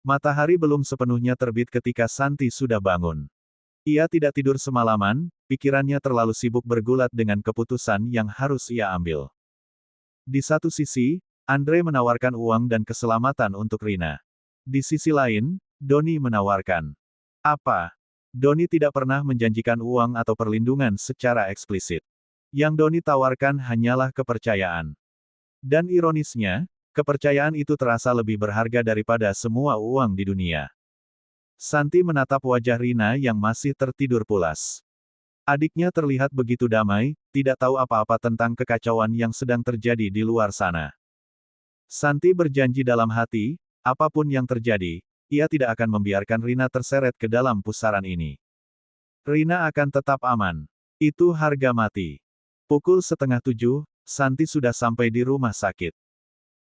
Matahari belum sepenuhnya terbit ketika Santi sudah bangun. Ia tidak tidur semalaman, pikirannya terlalu sibuk bergulat dengan keputusan yang harus ia ambil. Di satu sisi, Andre menawarkan uang dan keselamatan untuk Rina. Di sisi lain, Doni menawarkan. Apa? Doni tidak pernah menjanjikan uang atau perlindungan secara eksplisit. Yang Doni tawarkan hanyalah kepercayaan. Dan ironisnya, kepercayaan itu terasa lebih berharga daripada semua uang di dunia. Santi menatap wajah Rina yang masih tertidur pulas. Adiknya terlihat begitu damai, tidak tahu apa-apa tentang kekacauan yang sedang terjadi di luar sana. Santi berjanji dalam hati, apapun yang terjadi, ia tidak akan membiarkan Rina terseret ke dalam pusaran ini. Rina akan tetap aman. Itu harga mati. Pukul 6:30, Santi sudah sampai di rumah sakit.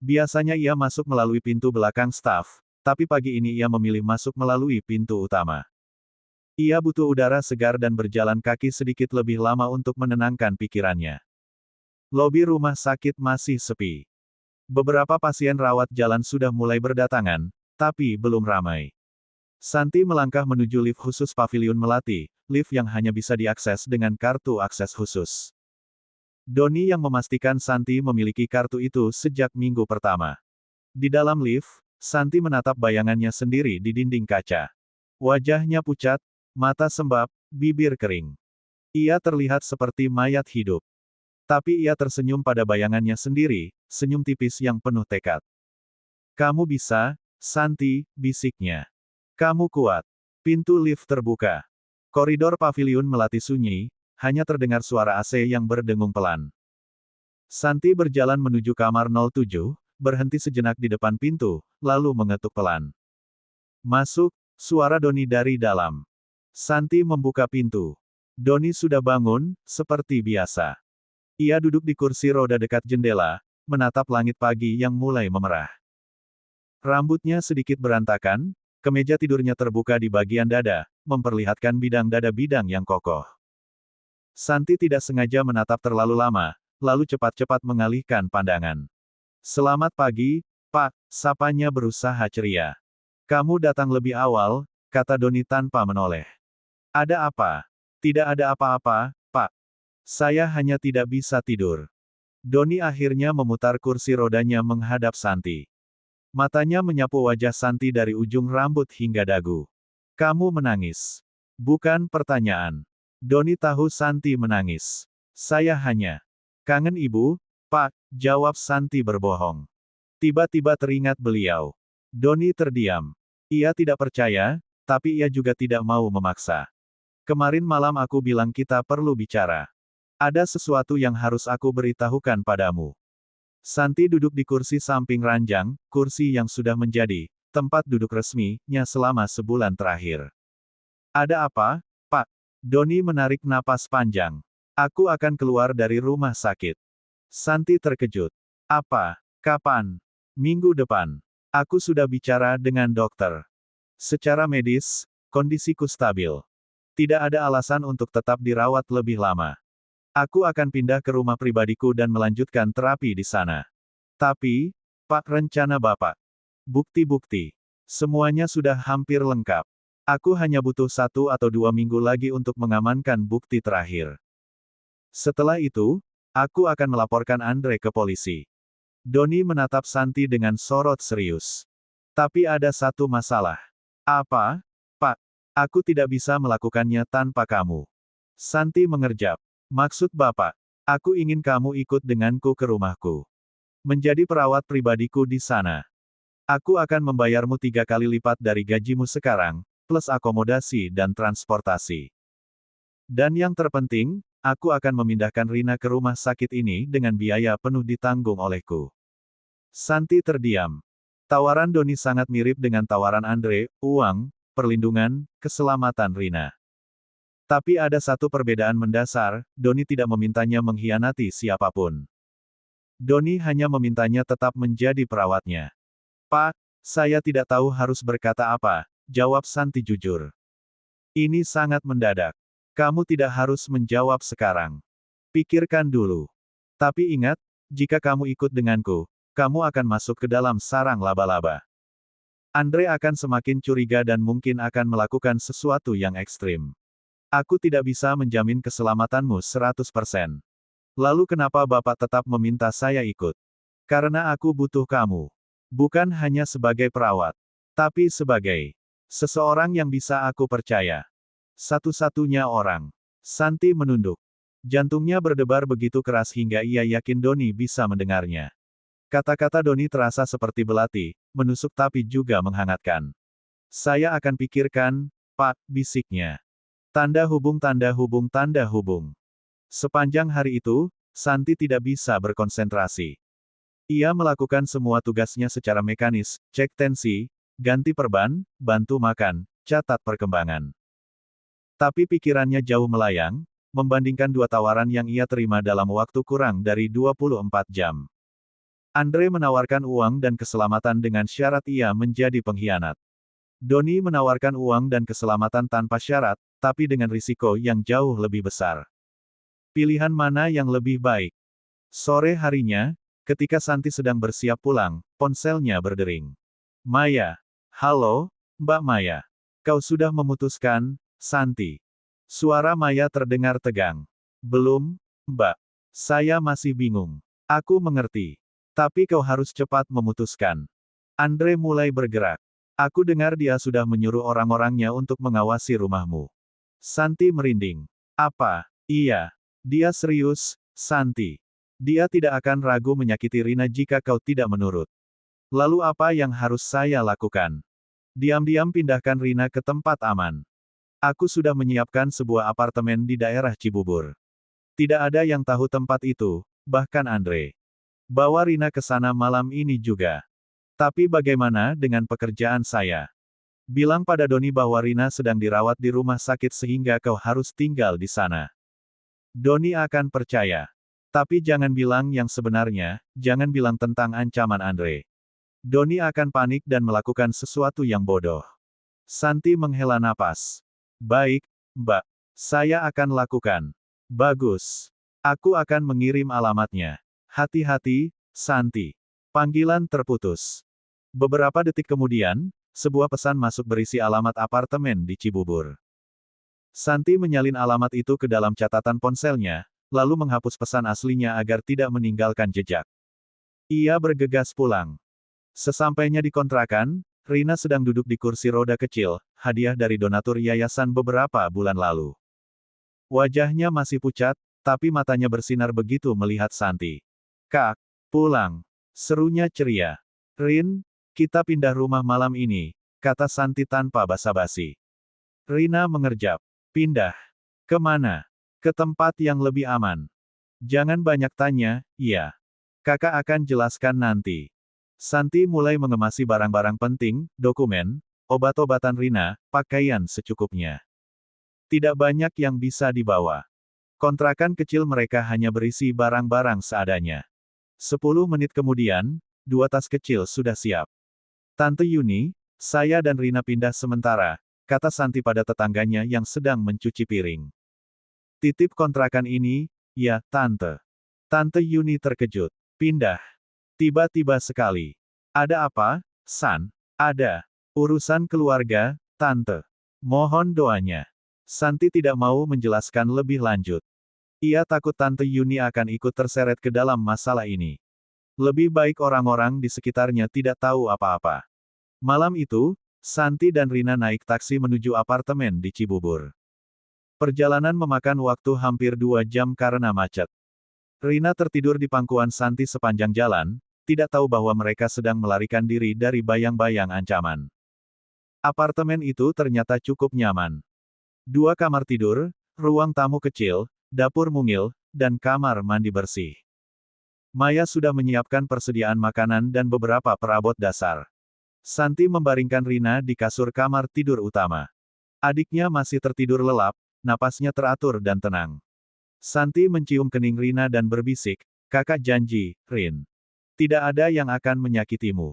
Biasanya ia masuk melalui pintu belakang staf, tapi pagi ini ia memilih masuk melalui pintu utama. Ia butuh udara segar dan berjalan kaki sedikit lebih lama untuk menenangkan pikirannya. Lobi rumah sakit masih sepi. Beberapa pasien rawat jalan sudah mulai berdatangan, tapi belum ramai. Santi melangkah menuju lift khusus paviliun Melati, lift yang hanya bisa diakses dengan kartu akses khusus. Doni yang memastikan Santi memiliki kartu itu sejak minggu pertama. Di dalam lift, Santi menatap bayangannya sendiri di dinding kaca. Wajahnya pucat, mata sembab, bibir kering. Ia terlihat seperti mayat hidup. Tapi ia tersenyum pada bayangannya sendiri, senyum tipis yang penuh tekad. "Kamu bisa, Santi," bisiknya. "Kamu kuat." Pintu lift terbuka. Koridor paviliun Melati sunyi, hanya terdengar suara AC yang berdengung pelan. Santi berjalan menuju kamar 07, berhenti sejenak di depan pintu, lalu mengetuk pelan. "Masuk," suara Doni dari dalam. Santi membuka pintu. Doni sudah bangun, seperti biasa. Ia duduk di kursi roda dekat jendela, menatap langit pagi yang mulai memerah. Rambutnya sedikit berantakan, kemeja tidurnya terbuka di bagian dada, memperlihatkan bidang dada bidang yang kokoh. Santi tidak sengaja menatap terlalu lama, lalu cepat-cepat mengalihkan pandangan. "Selamat pagi, Pak," sapanya berusaha ceria. "Kamu datang lebih awal," kata Doni tanpa menoleh. "Ada apa?" "Tidak ada apa-apa, Pak. Saya hanya tidak bisa tidur." Doni akhirnya memutar kursi rodanya menghadap Santi. Matanya menyapu wajah Santi dari ujung rambut hingga dagu. "Kamu menangis?" "Bukan pertanyaan." Doni tahu Santi menangis. "Saya hanya kangen ibu, Pak," jawab Santi berbohong. Tiba-tiba teringat beliau. Doni terdiam. Ia tidak percaya, tapi ia juga tidak mau memaksa. "Kemarin malam aku bilang kita perlu bicara. Ada sesuatu yang harus aku beritahukan padamu." Santi duduk di kursi samping ranjang, kursi yang sudah menjadi tempat duduk resminya selama sebulan terakhir. "Ada apa, Pak?" Doni menarik napas panjang. "Aku akan keluar dari rumah sakit." Santi terkejut. "Apa? Kapan?" "Minggu depan. Aku sudah bicara dengan dokter. Secara medis, kondisiku stabil. Tidak ada alasan untuk tetap dirawat lebih lama. Aku akan pindah ke rumah pribadiku dan melanjutkan terapi di sana. Tapi, Pak, rencana Bapak. Bukti-bukti. Semuanya sudah hampir lengkap. Aku hanya butuh 1 atau 2 minggu lagi untuk mengamankan bukti terakhir. Setelah itu, aku akan melaporkan Andre ke polisi." Doni menatap Santi dengan sorot serius. "Tapi ada satu masalah." "Apa, Pak?" "Aku tidak bisa melakukannya tanpa kamu." Santi mengerjap. "Maksud Bapak, aku ingin kamu ikut denganku ke rumahku. Menjadi perawat pribadiku di sana. Aku akan membayarmu 3 kali lipat dari gajimu sekarang, plus akomodasi dan transportasi. Dan yang terpenting, aku akan memindahkan Rina ke rumah sakit ini dengan biaya penuh ditanggung olehku." Santi terdiam. Tawaran Doni sangat mirip dengan tawaran Andre, uang, perlindungan, keselamatan Rina. Tapi ada satu perbedaan mendasar, Doni tidak memintanya mengkhianati siapapun. Doni hanya memintanya tetap menjadi perawatnya. "Pak, saya tidak tahu harus berkata apa," jawab Santi jujur. "Ini sangat mendadak. Kamu tidak harus menjawab sekarang. Pikirkan dulu. Tapi ingat, jika kamu ikut denganku, kamu akan masuk ke dalam sarang laba-laba." Andre akan semakin curiga dan mungkin akan melakukan sesuatu yang ekstrim. Aku tidak bisa menjamin keselamatanmu 100%. Lalu kenapa Bapak tetap meminta saya ikut? Karena aku butuh kamu. Bukan hanya sebagai perawat, tapi sebagai seseorang yang bisa aku percaya. Satu-satunya orang. Santi menunduk. Jantungnya berdebar begitu keras hingga ia yakin Doni bisa mendengarnya. Kata-kata Doni terasa seperti belati, menusuk tapi juga menghangatkan. Saya akan pikirkan, Pak, bisiknya. Tanda hubung tanda hubung tanda hubung. Sepanjang hari itu, Santi tidak bisa berkonsentrasi. Ia melakukan semua tugasnya secara mekanis, cek tensi, ganti perban, bantu makan, catat perkembangan. Tapi pikirannya jauh melayang, membandingkan dua tawaran yang ia terima dalam waktu kurang dari 24 jam. Andre menawarkan uang dan keselamatan dengan syarat ia menjadi pengkhianat. Doni menawarkan uang dan keselamatan tanpa syarat, tapi dengan risiko yang jauh lebih besar. Pilihan mana yang lebih baik? Sore harinya, ketika Santi sedang bersiap pulang, ponselnya berdering. Maya. Halo, Mbak Maya. Kau sudah memutuskan, Santi. Suara Maya terdengar tegang. Belum, Mbak. Saya masih bingung. Aku mengerti. Tapi kau harus cepat memutuskan. Andre mulai bergerak. Aku dengar dia sudah menyuruh orang-orangnya untuk mengawasi rumahmu. Santi merinding. Apa? Iya. Dia serius, Santi. Dia tidak akan ragu menyakiti Rina jika kau tidak menurut. Lalu apa yang harus saya lakukan? Diam-diam pindahkan Rina ke tempat aman. Aku sudah menyiapkan sebuah apartemen di daerah Cibubur. Tidak ada yang tahu tempat itu, bahkan Andre. Bawa Rina ke sana malam ini juga. Tapi bagaimana dengan pekerjaan saya? Bilang pada Doni bahwa Rina sedang dirawat di rumah sakit sehingga kau harus tinggal di sana. Doni akan percaya. Tapi jangan bilang yang sebenarnya, jangan bilang tentang ancaman Andre. Doni akan panik dan melakukan sesuatu yang bodoh. Santi menghela napas. Baik, Mbak. Saya akan lakukan. Bagus. Aku akan mengirim alamatnya. Hati-hati, Santi. Panggilan terputus. Beberapa detik kemudian, sebuah pesan masuk berisi alamat apartemen di Cibubur. Santi menyalin alamat itu ke dalam catatan ponselnya, lalu menghapus pesan aslinya agar tidak meninggalkan jejak. Ia bergegas pulang. Sesampainya di kontrakan, Rina sedang duduk di kursi roda kecil, hadiah dari donatur yayasan beberapa bulan lalu. Wajahnya masih pucat, tapi matanya bersinar begitu melihat Santi. Kak, pulang. Serunya ceria. Rin, kita pindah rumah malam ini, kata Santi tanpa basa-basi. Rina mengerjap. Pindah. Kemana? Ke tempat yang lebih aman. Jangan banyak tanya, iya. Kakak akan jelaskan nanti. Santi mulai mengemasi barang-barang penting, dokumen, obat-obatan Rina, pakaian secukupnya. Tidak banyak yang bisa dibawa. Kontrakan kecil mereka hanya berisi barang-barang seadanya. 10 menit kemudian, 2 tas kecil sudah siap. Tante Yuni, saya dan Rina pindah sementara, kata Santi pada tetangganya yang sedang mencuci piring. Titip kontrakan ini, ya, Tante. Tante Yuni terkejut. Pindah. Tiba-tiba sekali. Ada apa, San? Ada. Urusan keluarga, Tante. Mohon doanya. Santi tidak mau menjelaskan lebih lanjut. Ia takut Tante Yuni akan ikut terseret ke dalam masalah ini. Lebih baik orang-orang di sekitarnya tidak tahu apa-apa. Malam itu, Santi dan Rina naik taksi menuju apartemen di Cibubur. Perjalanan memakan waktu hampir 2 jam karena macet. Rina tertidur di pangkuan Santi sepanjang jalan, tidak tahu bahwa mereka sedang melarikan diri dari bayang-bayang ancaman. Apartemen itu ternyata cukup nyaman. 2 kamar tidur, ruang tamu kecil, dapur mungil, dan kamar mandi bersih. Maya sudah menyiapkan persediaan makanan dan beberapa perabot dasar. Santi membaringkan Rina di kasur kamar tidur utama. Adiknya masih tertidur lelap, napasnya teratur dan tenang. Santi mencium kening Rina dan berbisik, kakak janji, Rin. Tidak ada yang akan menyakitimu.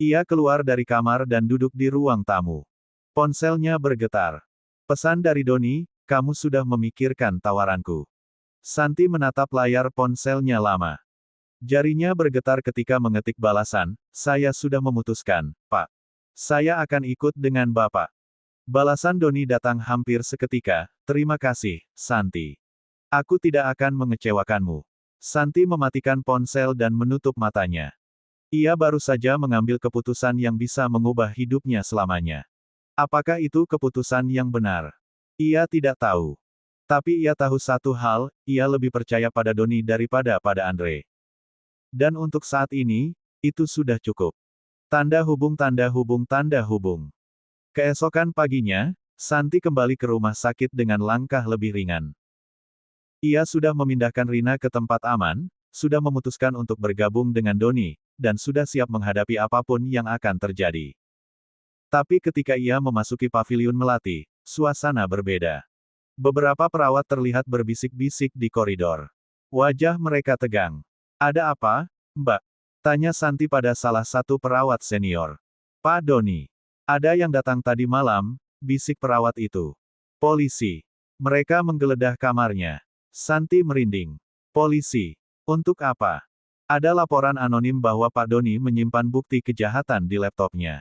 Ia keluar dari kamar dan duduk di ruang tamu. Ponselnya bergetar. Pesan dari Doni, kamu sudah memikirkan tawaranku. Santi menatap layar ponselnya lama. Jarinya bergetar ketika mengetik balasan, saya sudah memutuskan, Pak. Saya akan ikut dengan Bapak. Balasan Doni datang hampir seketika, terima kasih, Santi. Aku tidak akan mengecewakanmu. Santi mematikan ponsel dan menutup matanya. Ia baru saja mengambil keputusan yang bisa mengubah hidupnya selamanya. Apakah itu keputusan yang benar? Ia tidak tahu. Tapi ia tahu satu hal, ia lebih percaya pada Doni daripada pada Andre. Dan untuk saat ini, itu sudah cukup. Tanda hubung tanda hubung tanda hubung. Keesokan paginya, Santi kembali ke rumah sakit dengan langkah lebih ringan. Ia sudah memindahkan Rina ke tempat aman, sudah memutuskan untuk bergabung dengan Doni, dan sudah siap menghadapi apapun yang akan terjadi. Tapi ketika ia memasuki paviliun melati, suasana berbeda. Beberapa perawat terlihat berbisik-bisik di koridor. Wajah mereka tegang. Ada apa, Mbak? Tanya Santi pada salah satu perawat senior. Pak Doni. Ada yang datang tadi malam, bisik perawat itu. Polisi. Mereka menggeledah kamarnya. Santi merinding. Polisi. Untuk apa? Ada laporan anonim bahwa Pak Doni menyimpan bukti kejahatan di laptopnya.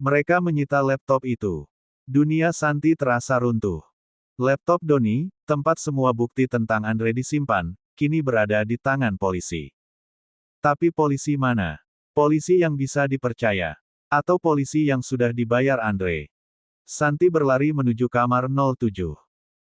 Mereka menyita laptop itu. Dunia Santi terasa runtuh. Laptop Doni, tempat semua bukti tentang Andre disimpan, kini berada di tangan polisi. Tapi polisi mana? Polisi yang bisa dipercaya? Atau polisi yang sudah dibayar Andre? Santi berlari menuju kamar 07.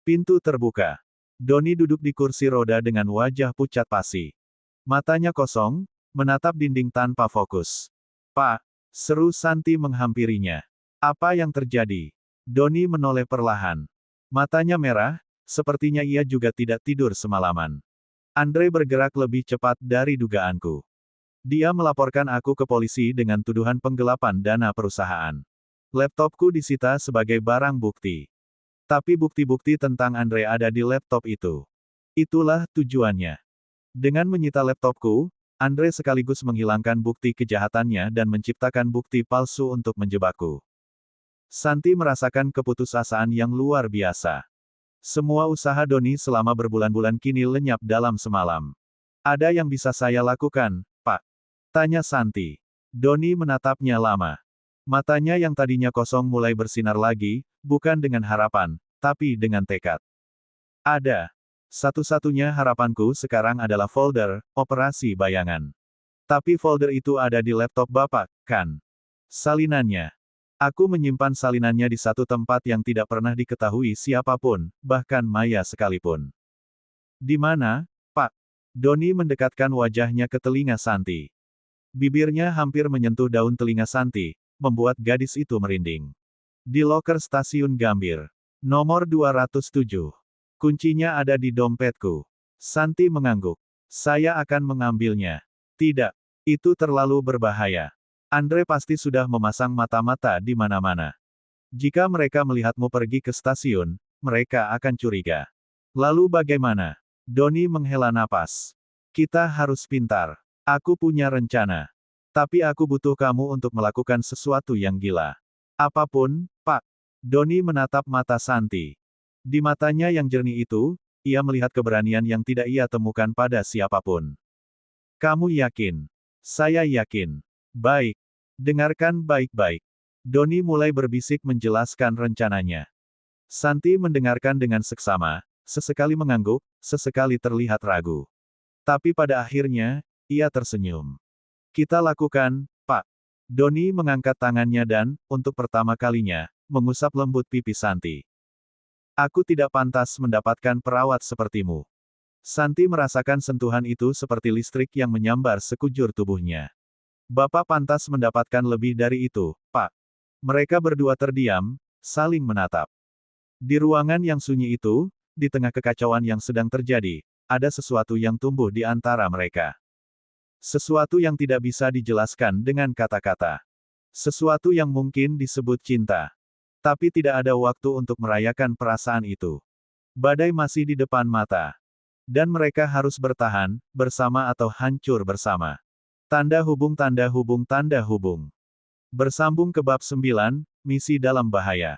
Pintu terbuka. Doni duduk di kursi roda dengan wajah pucat pasi. Matanya kosong, menatap dinding tanpa fokus. Pak, seru Santi menghampirinya. Apa yang terjadi? Doni menoleh perlahan. Matanya merah, sepertinya ia juga tidak tidur semalaman. Andre bergerak lebih cepat dari dugaanku. Dia melaporkan aku ke polisi dengan tuduhan penggelapan dana perusahaan. Laptopku disita sebagai barang bukti. Tapi bukti-bukti tentang Andre ada di laptop itu. Itulah tujuannya. Dengan menyita laptopku, Andre sekaligus menghilangkan bukti kejahatannya dan menciptakan bukti palsu untuk menjebakku. Santi merasakan keputusasaan yang luar biasa. Semua usaha Doni selama berbulan-bulan kini lenyap dalam semalam. Ada yang bisa saya lakukan, Pak? Tanya Santi. Doni menatapnya lama. Matanya yang tadinya kosong mulai bersinar lagi, bukan dengan harapan, tapi dengan tekad. Ada. Satu-satunya harapanku sekarang adalah folder, operasi bayangan. Tapi folder itu ada di laptop Bapak, kan? Salinannya. Aku menyimpan salinannya di satu tempat yang tidak pernah diketahui siapapun, bahkan Maya sekalipun. Di mana, Pak? Doni mendekatkan wajahnya ke telinga Santi. Bibirnya hampir menyentuh daun telinga Santi, membuat gadis itu merinding. Di loker stasiun Gambir. Nomor 207. Kuncinya ada di dompetku. Santi mengangguk. Saya akan mengambilnya. Tidak. Itu terlalu berbahaya. Andre pasti sudah memasang mata-mata di mana-mana. Jika mereka melihatmu pergi ke stasiun, mereka akan curiga. Lalu bagaimana? Doni menghela napas. Kita harus pintar. Aku punya rencana. Tapi aku butuh kamu untuk melakukan sesuatu yang gila. Apapun, Pak. Doni menatap mata Santi. Di matanya yang jernih itu, ia melihat keberanian yang tidak ia temukan pada siapapun. Kamu yakin? Saya yakin. Baik. Dengarkan baik-baik. Doni mulai berbisik menjelaskan rencananya. Santi mendengarkan dengan seksama, sesekali mengangguk, sesekali terlihat ragu. Tapi pada akhirnya, ia tersenyum. Kita lakukan, Pak. Doni mengangkat tangannya dan, untuk pertama kalinya, mengusap lembut pipi Santi. Aku tidak pantas mendapatkan perawat sepertimu. Santi merasakan sentuhan itu seperti listrik yang menyambar sekujur tubuhnya. Bapak pantas mendapatkan lebih dari itu, Pak. Mereka berdua terdiam, saling menatap. Di ruangan yang sunyi itu, di tengah kekacauan yang sedang terjadi, ada sesuatu yang tumbuh di antara mereka. Sesuatu yang tidak bisa dijelaskan dengan kata-kata. Sesuatu yang mungkin disebut cinta. Tapi tidak ada waktu untuk merayakan perasaan itu. Badai masih di depan mata. Dan mereka harus bertahan, bersama atau hancur bersama. Tanda hubung tanda hubung tanda hubung. Bersambung ke bab 9, misi dalam bahaya.